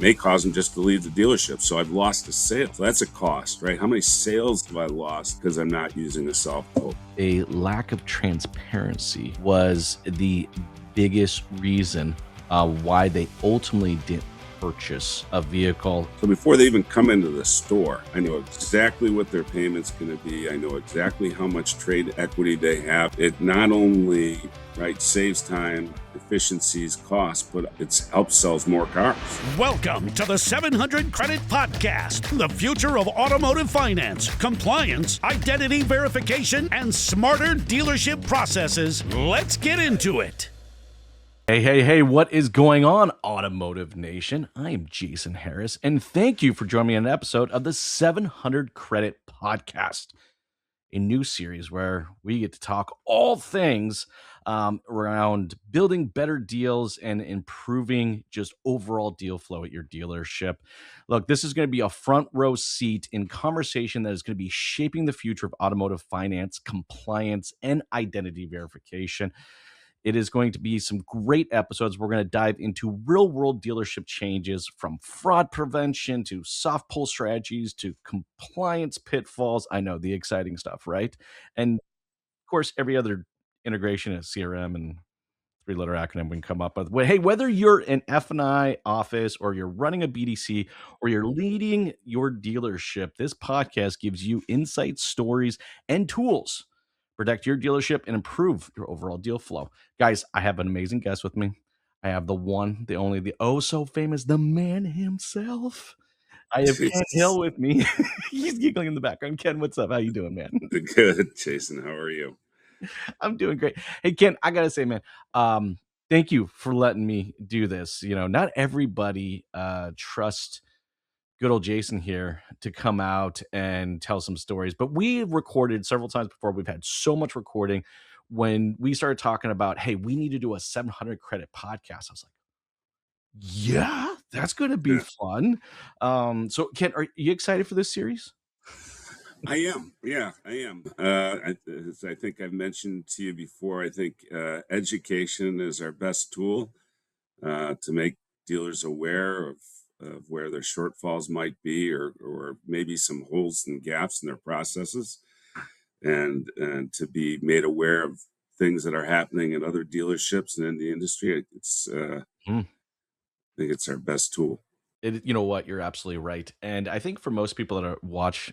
may cause them just to leave the dealership. So I've lost a sale. So that's a cost, right? How many sales have I lost because I'm not using a self-quote? A lack of transparency was the biggest reason why they ultimately didn't purchase a vehicle. So before they even come into the store, I know exactly what their payment's going to be. I know exactly how much trade equity they have. It not only saves time, efficiencies, costs, but it helps sells more cars. Welcome to the 700 Credit Podcast, the future of automotive finance, compliance, identity verification, and smarter dealership processes. Let's get into it. Hey, what is going on, Automotive Nation? I am Jason Harris, and thank you for joining me on an episode of the 700 Credit Podcast, a new series where we get to talk all things around building better deals and improving just overall deal flow at your dealership. Look, this is going to be a front row seat in conversation that is going to be shaping the future of automotive finance, compliance, and identity verification. It is going to be some great episodes. We're going to dive into real world dealership changes, from fraud prevention to soft pull strategies to compliance pitfalls. I know, the exciting stuff, right? And of course, every other integration is CRM and three-letter acronym we can come up with. Well, hey, whether you're an F&I office or you're running a BDC or you're leading your dealership, this podcast gives you insights, stories, and tools to protect your dealership and improve your overall deal flow. Guys, I have an amazing guest with me. I have the one, the only, the oh so famous, the man himself. I have Ken Hill with me. He's giggling in the background. Ken, what's up? How you doing, man? Good, Jason. How are you? I'm doing great. Hey, Ken, I gotta say, man, thank you for letting me do this. You know, not everybody trusts good old Jason here to come out and tell some stories, but we've recorded several times before. We've had so much recording. When we started talking about, hey, we need to do a 700 credit podcast, I was like, yeah, that's going to be fun. So Ken, are you excited for this series? I am. Yeah, I am. As I think I've mentioned to you before, I think education is our best tool to make dealers aware of where their shortfalls might be, or maybe some holes and gaps in their processes, and to be made aware of things that are happening in other dealerships and in the industry. I think it's our best tool. You know what? You're absolutely right. And I think for most people that watch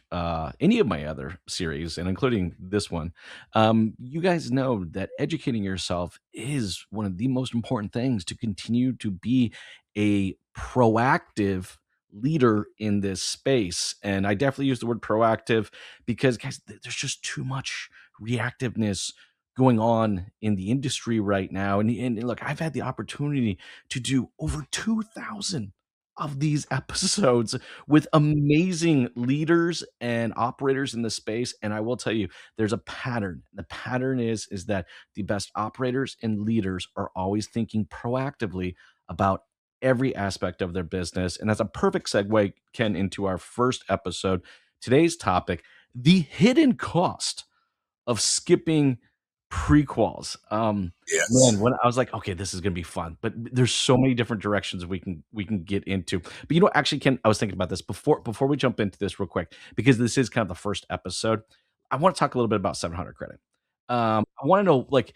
any of my other series, and including this one, you guys know that educating yourself is one of the most important things to continue to be a proactive leader in this space. And I definitely use the word proactive because, guys, there's just too much reactiveness going on in the industry right now. And look, I've had the opportunity to do over 2,000 of these episodes with amazing leaders and operators in the space, and I will tell you, there's a pattern. The pattern is that the best operators and leaders are always thinking proactively about every aspect of their business. And that's a perfect segue, Ken, into our first episode. Today's topic: the hidden cost of skipping prequals. Yes. Man, when I was like, okay, this is gonna be fun, but there's so many different directions we can get into. But you know, actually, Ken, I was thinking about this before we jump into this real quick, because this is kind of the first episode. I want to talk a little bit about 700 credit. I want to know, like,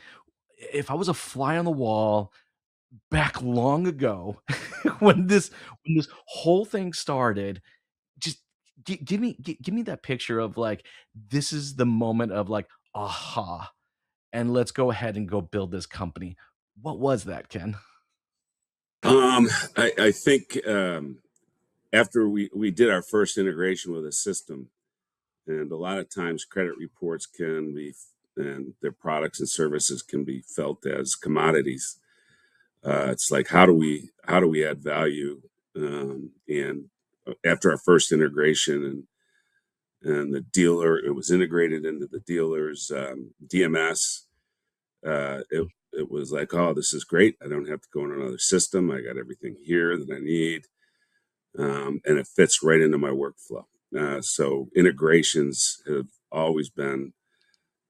if I was a fly on the wall back long ago, when this whole thing started, just give me that picture of, like, this is the moment of, like, aha, and let's go ahead and go build this company. What was that, Ken? I think after we did our first integration with a system, and a lot of times credit reports can be, and their products and services can be felt as commodities. It's like, how do we add value? And after our first integration, and the dealer, it was integrated into the dealer's DMS. It was like, oh, this is great. I don't have to go in another system. I got everything here that I need, and it fits right into my workflow. So integrations have always been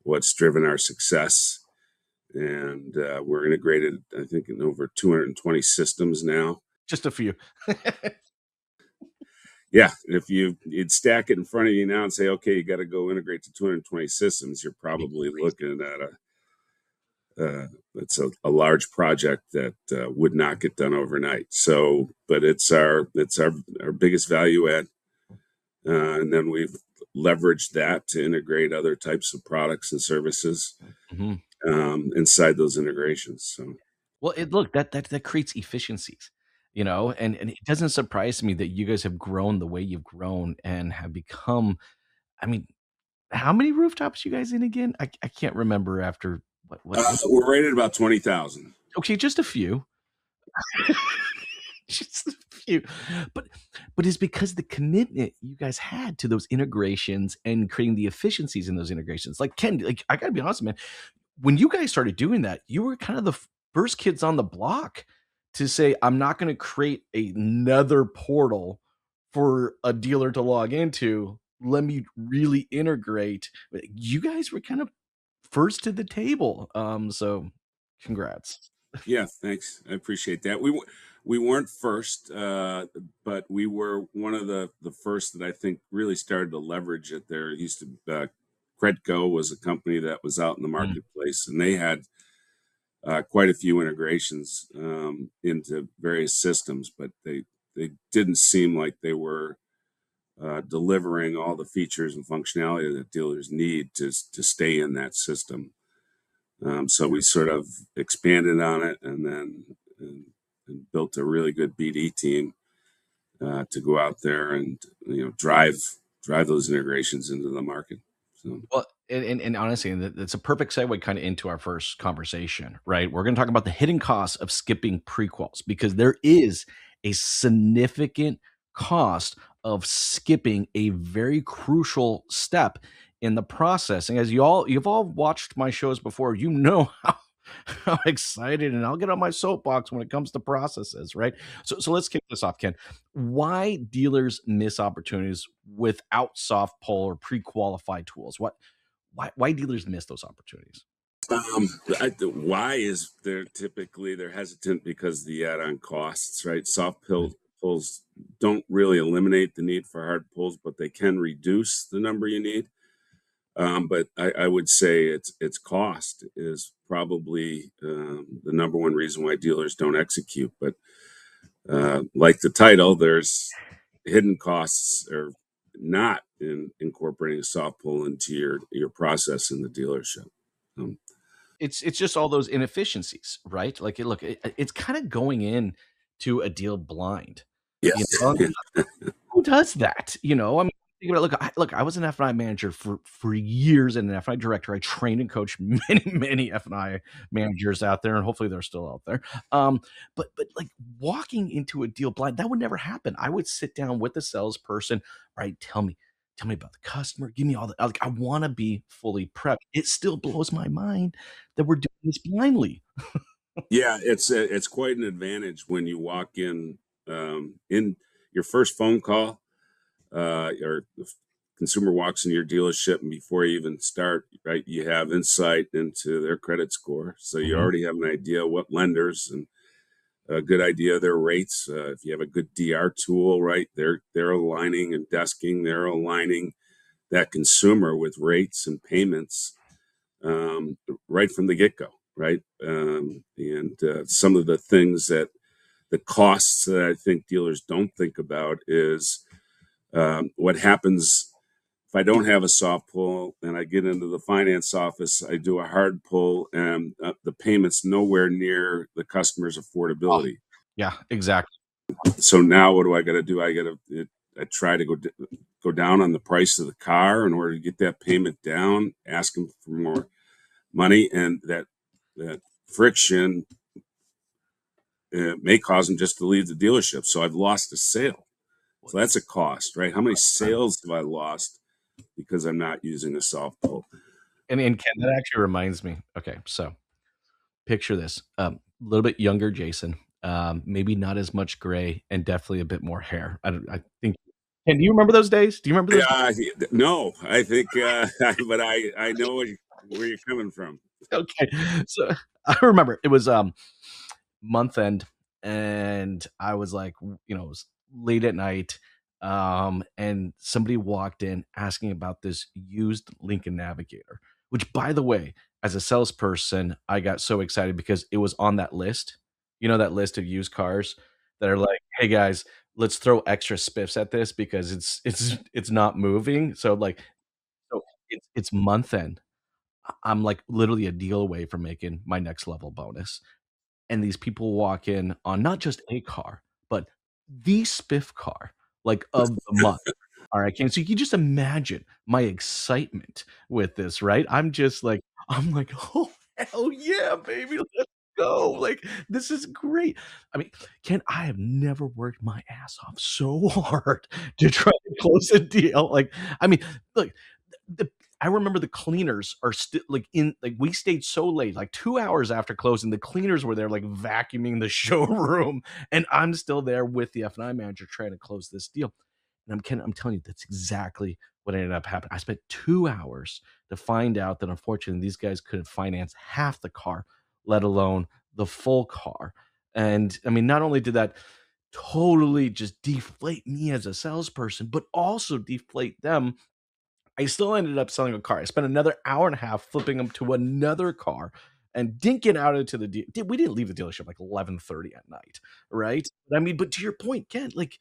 what's driven our success. And we're integrated, I think, in over 220 systems now. Just a few. Yeah, if you'd stack it in front of you now and say, okay, you got to go integrate to 220 systems, you're probably looking at it's a large project that would not get done overnight. So, but it's our biggest value add, and then we've leveraged that to integrate other types of products and services inside those integrations. So, Well, look, that creates efficiencies, and it doesn't surprise me that you guys have grown the way you've grown and have become. I mean, how many rooftops you guys in again? I can't remember after what. we're rated about 20,000. Okay, just a few. Just a few. But it's because the commitment you guys had to those integrations and creating the efficiencies in those integrations. Like Ken, like I gotta be honest, man. When you guys started doing that, you were kind of the first kids on the block to say, I'm not going to create another portal for a dealer to log into. Let me really integrate. You guys were kind of first to the table. So congrats. Yeah, thanks. I appreciate that. We weren't first, but we were one of the first that I think really started to leverage it. There used to Credco was a company that was out in the marketplace, and they had quite a few integrations into various systems, but they didn't seem like they were delivering all the features and functionality that dealers need to stay in that system. So we sort of expanded on it, and then and built a really good BD team to go out there and drive those integrations into the market. So. Well, and honestly, that's a perfect segue kind of into our first conversation, right? We're going to talk about the hidden costs of skipping prequals because there is a significant cost of skipping a very crucial step in the process. And as you've all watched my shows before, you know how excited, and I'll get on my soapbox when it comes to processes, right? So let's kick this off, Ken. Why dealers miss opportunities without soft pull or pre-qualified tools? Why dealers miss those opportunities? Why is they're hesitant because the add-on costs, right? Pulls don't really eliminate the need for hard pulls, but they can reduce the number you need. But I would say its cost is probably the number one reason why dealers don't execute. But like the title, there's hidden costs or not in incorporating a soft pull into your process in the dealership. It's just all those inefficiencies, right? Like, look, it's kind of going in to a deal blind. Yes. Who does that? I mean, think about it. I was an F&I manager for years and an F&I director. I trained and coached many F&I managers out there, and hopefully they're still out there. But like walking into a deal blind, that would never happen. I would sit down with the salesperson, right? Tell me about the customer. Give me all the I want to be fully prepped. It still blows my mind that we're doing this blindly. Yeah, it's quite an advantage when you walk in your first phone call, or the consumer walks into your dealership, and before you even start, right, you have insight into their credit score, so you already have an idea what lenders and a good idea of their rates. If you have a good DR tool, right, they're aligning and desking, they're aligning that consumer with rates and payments right from the get go, right? And some of the things that the costs that I think dealers don't think about is what happens if I don't have a soft pull and I get into the finance office, I do a hard pull, and the payment's nowhere near the customer's affordability. Yeah, exactly. So now what do I got to do? I try to go down on the price of the car in order to get that payment down, ask them for more money, and that friction may cause them just to leave the dealership. So I've lost a sale. So that's a cost, right? How many sales have I lost because I'm not using a soft pull? And Ken, that actually reminds me. Okay, so picture this: a little bit younger Jason, maybe not as much gray, and definitely a bit more hair. I think. Ken, do you remember those days? Do you remember those? No, I think, but I know where you're coming from. Okay, so I remember it was month end, and I was like, it was late at night. and somebody walked in asking about this used Lincoln Navigator, which, by the way, as a salesperson, I got so excited because it was on that list. You know, that list of used cars that are like, "Hey guys, let's throw extra spiffs at this because it's not moving." So it's month end. I'm like literally a deal away from making my next level bonus. And these people walk in on not just a car, but the spiff car, like, of the month. Alright, so you can just imagine my excitement with this, right? I'm like, "Oh, hell yeah, baby, let's go." Like, this is great. I mean, Ken, I have never worked my ass off so hard to try to close a deal. Like, I mean, look, the I remember the cleaners are still like we stayed so late, like 2 hours after closing, the cleaners were there like vacuuming the showroom, and I'm still there with the F&I manager trying to close this deal. And I'm telling you, that's exactly what ended up happening. I spent 2 hours to find out that unfortunately these guys couldn't finance half the car, let alone the full car. And I mean, not only did that totally just deflate me as a salesperson, but also deflate them. I still ended up selling a car. I spent another hour and a half flipping them to another car and didn't get out into the deal. We didn't leave the dealership like 11:30 at night, right? But I mean, but to your point, Ken, like,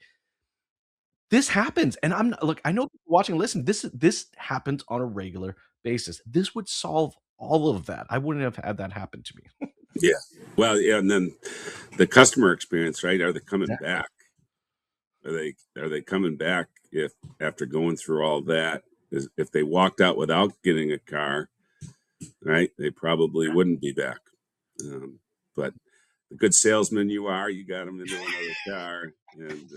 this happens, and I'm not look, I know people watching, listen, this happens on a regular basis. This would solve all of that. I wouldn't have had that happen to me. Yeah. Well, yeah, and then the customer experience, right? Are they coming Exactly. back? Are they coming back if after going through all that? If they walked out without getting a car, right? They probably wouldn't be back. But the good salesman you are, you got them into another car, and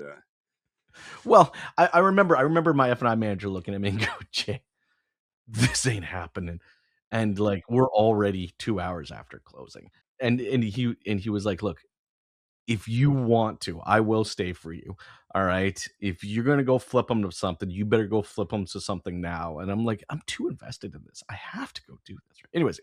Well, I remember my F&I manager looking at me and go, "Jay, this ain't happening." And like we're already 2 hours after closing. And he was like, "Look, if you want to, I will stay for you. All right. If you're gonna go flip them to something, you better go flip them to something now." And I'm like, I'm too invested in this. I have to go do this. Right? Anyways.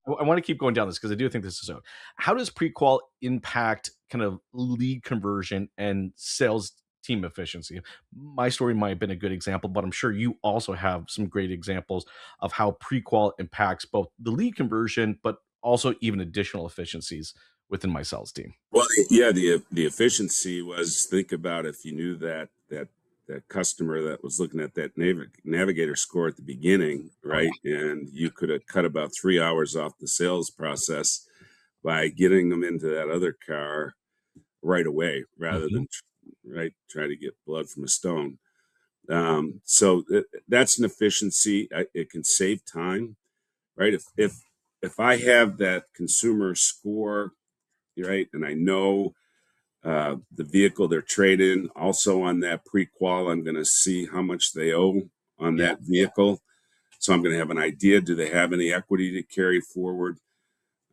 I want to keep going down this because I do think this is so. How does prequal impact kind of lead conversion and sales team efficiency? My story might have been a good example, but I'm sure you also have some great examples of how prequal impacts both the lead conversion, but also even additional efficiencies within my sales team. well, yeah, the efficiency was, think about if you knew that customer that was looking at that navigator score at the beginning, Oh, right, and you could have cut about 3 hours off the sales process by getting them into that other car right away, rather mhm. than right try to get blood from a stone. So that's an efficiency. It can save time, right? If I have that consumer score, right, and I know the vehicle they're trading, also on that pre-qual, I'm going to see how much they owe on Yeah. that vehicle. So I'm going to have an idea: do they have any equity to carry forward?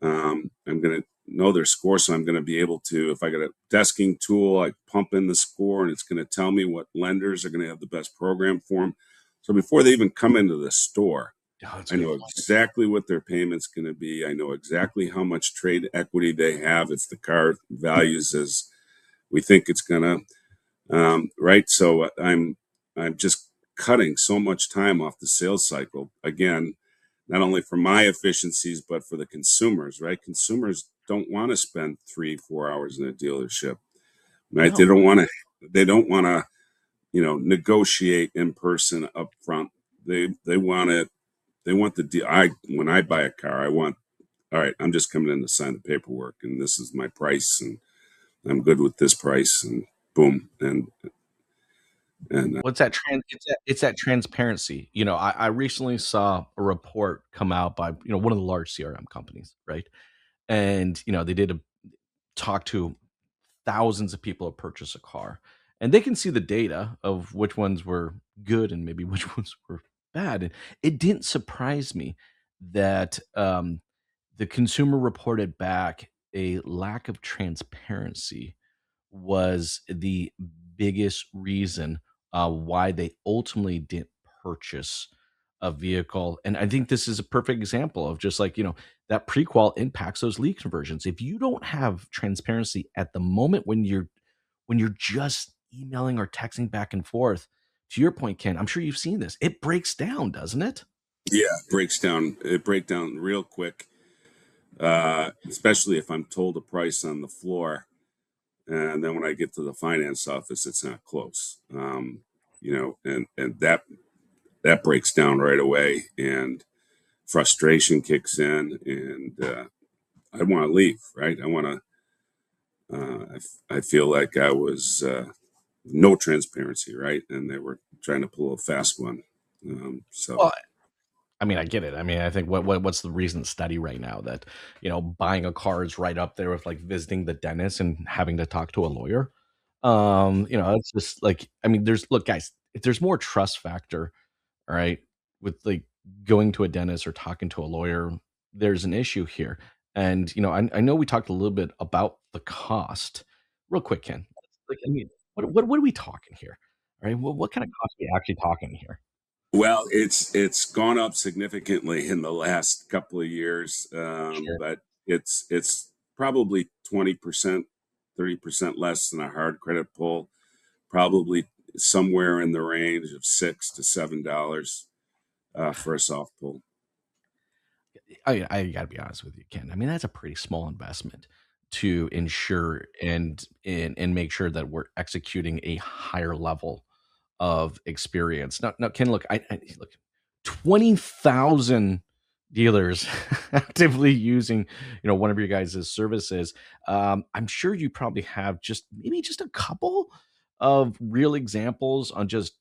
I'm going to know their score, so I'm going to be able to, if I got a desking tool, I pump in the score, and it's going to tell me what lenders are going to have the best program for them. So before they even come into the store, Oh, that's a I good know point. exactly what their payment's going to be. I know exactly how much trade equity they have if the car values as we think it's going to. Right. So I'm just cutting so much time off the sales cycle. Again, not only for my efficiencies, but for the consumers, right? Consumers don't want to spend 3, 4 hours in a dealership, right? No. They don't want to, negotiate in person up front. They want it. They want the deal. When I buy a car, I want, all right, I'm just coming in to sign the paperwork and this is my price and I'm good with this price and boom. And What's that it's that transparency. I recently saw a report come out by, one of the large CRM companies, right? And, they did a talk to thousands of people who purchase a car, and they can see the data of which ones were good and maybe which ones were bad. And it didn't surprise me that the consumer reported back a lack of transparency was the biggest reason why they ultimately didn't purchase a vehicle. And I think this is a perfect example of just like, that prequal impacts those lead conversions. If you don't have transparency at the moment when you're just emailing or texting back and forth. To your point, Ken, I'm sure you've seen this. It breaks down, doesn't it? Yeah, it breaks down real quick, especially if I'm told a price on the floor, and then when I get to the finance office, it's not close. And that breaks down right away, and frustration kicks in, and I want to leave. Right, I want to. I feel like I was no transparency, right, and they were trying to pull a fast one. So. Well, I mean, I get it. I mean, I think what's the recent study right now that, buying a car is right up there with like visiting the dentist and having to talk to a lawyer. It's just like, I mean, look, guys, if there's more trust factor, all right, with like going to a dentist or talking to a lawyer, there's an issue here. And, I know we talked a little bit about the cost. Real quick, Ken. Like, I mean, what are we talking here? All right. What kind of cost are we actually talking here? Well, it's gone up significantly in the last couple of years, Sure. but it's probably 20%, 30% less than a hard credit pull. Probably somewhere in the range of $6 to $7 for a soft pull. I gotta be honest with you, Ken. I mean, that's a pretty small investment to ensure and make sure that we're executing a higher level of experience. Now, Ken, look, I look, 20,000 dealers actively using, one of your guys' services. I'm sure you probably have maybe just a couple of real examples on just,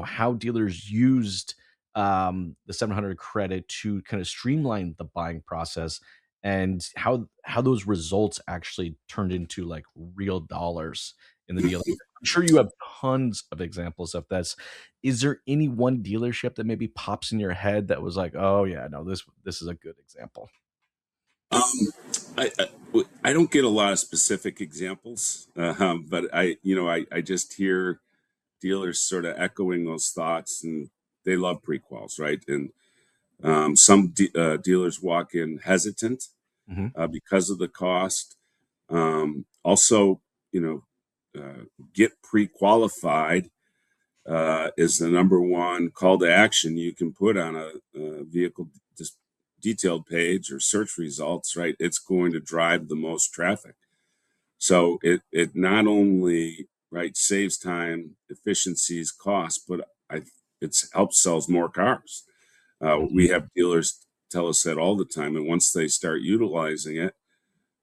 how dealers used the 700 credit to kind of streamline the buying process and how those results actually turned into like real dollars in the deal. I'm sure you have tons of examples of this. Is there any one dealership that maybe pops in your head that was like, oh yeah, no, this is a good example? Um, I don't get a lot of specific examples, but I just hear dealers sort of echoing those thoughts, and they love prequals, right? And some dealers walk in hesitant Hmm. because of the cost. Also, you know, get pre-qualified is the number one call to action you can put on a vehicle detailed page or search results, right? It's going to drive the most traffic. So it not only right saves time, efficiencies, costs, but it helps sells more cars. Hmm. We have dealers tell us that all the time, and once they start utilizing it,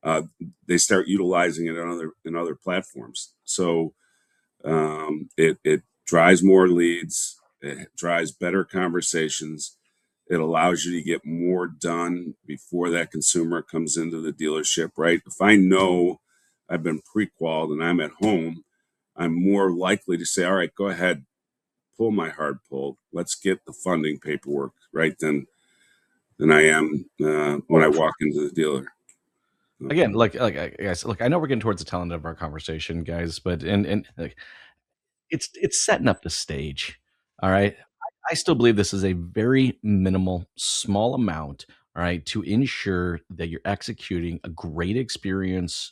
uh, they start utilizing it on other platforms. So it drives more leads, it drives better conversations, it allows you to get more done before that consumer comes into the dealership, right? If I know I've been pre-qualified and I'm at home, I'm more likely to say, all right, go ahead, pull my hard pull. Let's get the funding paperwork right than I am when I walk into the dealer. Again, guys, look, I know we're getting towards the tail end of our conversation, guys, but and like, it's setting up the stage. All right. I still believe this is a very minimal, small amount, all right, to ensure that you're executing a great experience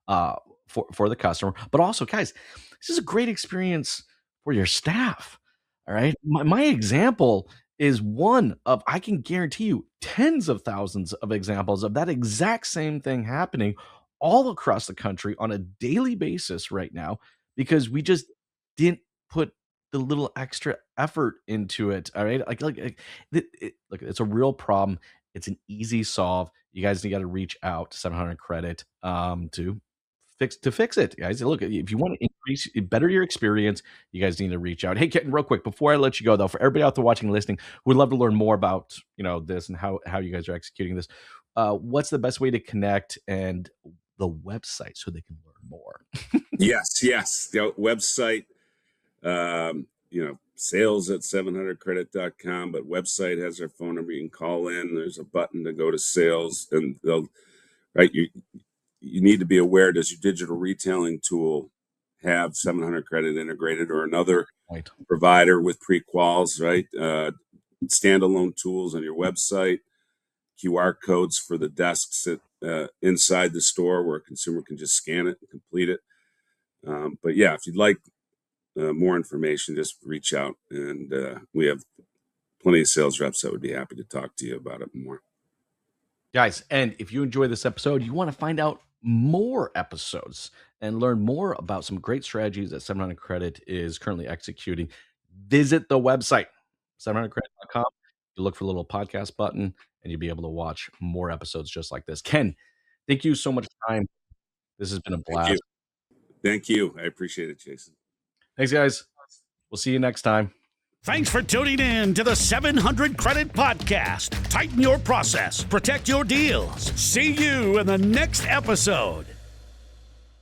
uh for the customer. But also, guys, this is a great experience for your staff. All right. My example is one of, I can guarantee you, tens of thousands of examples of that exact same thing happening all across the country on a daily basis right now because we just didn't put the little extra effort into it. All right. Look, it's a real problem. It's an easy solve. You guys got to reach out to 700 credit to fix it, guys. Look, if you want to better your experience, you guys need to reach out. Hey, Kitten, real quick before I let you go, though, for everybody out there watching and listening, who would love to learn more about this and how you guys are executing this. What's the best way to connect and the website so they can learn more? Yes. The website, sales at 700credit.com, but website has our phone number. You can call in. There's a button to go to sales, and they'll, right, you need to be aware, does your digital retailing tool have 700 credit integrated or another Right. provider with pre-quals, right? Standalone tools on your website, QR codes for the desks inside the store where a consumer can just scan it and complete it. But yeah, if you'd like more information, just reach out, and we have plenty of sales reps that would be happy to talk to you about it more. Guys, and if you enjoy this episode, you want to find out more episodes and learn more about some great strategies that 700 Credit is currently executing, visit the website, 700credit.com. You look for the little podcast button, and you'll be able to watch more episodes just like this. Ken, thank you so much for your time. This has been a blast. Thank you. I appreciate it, Jason. Thanks, guys. We'll see you next time. Thanks for tuning in to the 700 Credit Podcast. Tighten your process, protect your deals. See you in the next episode.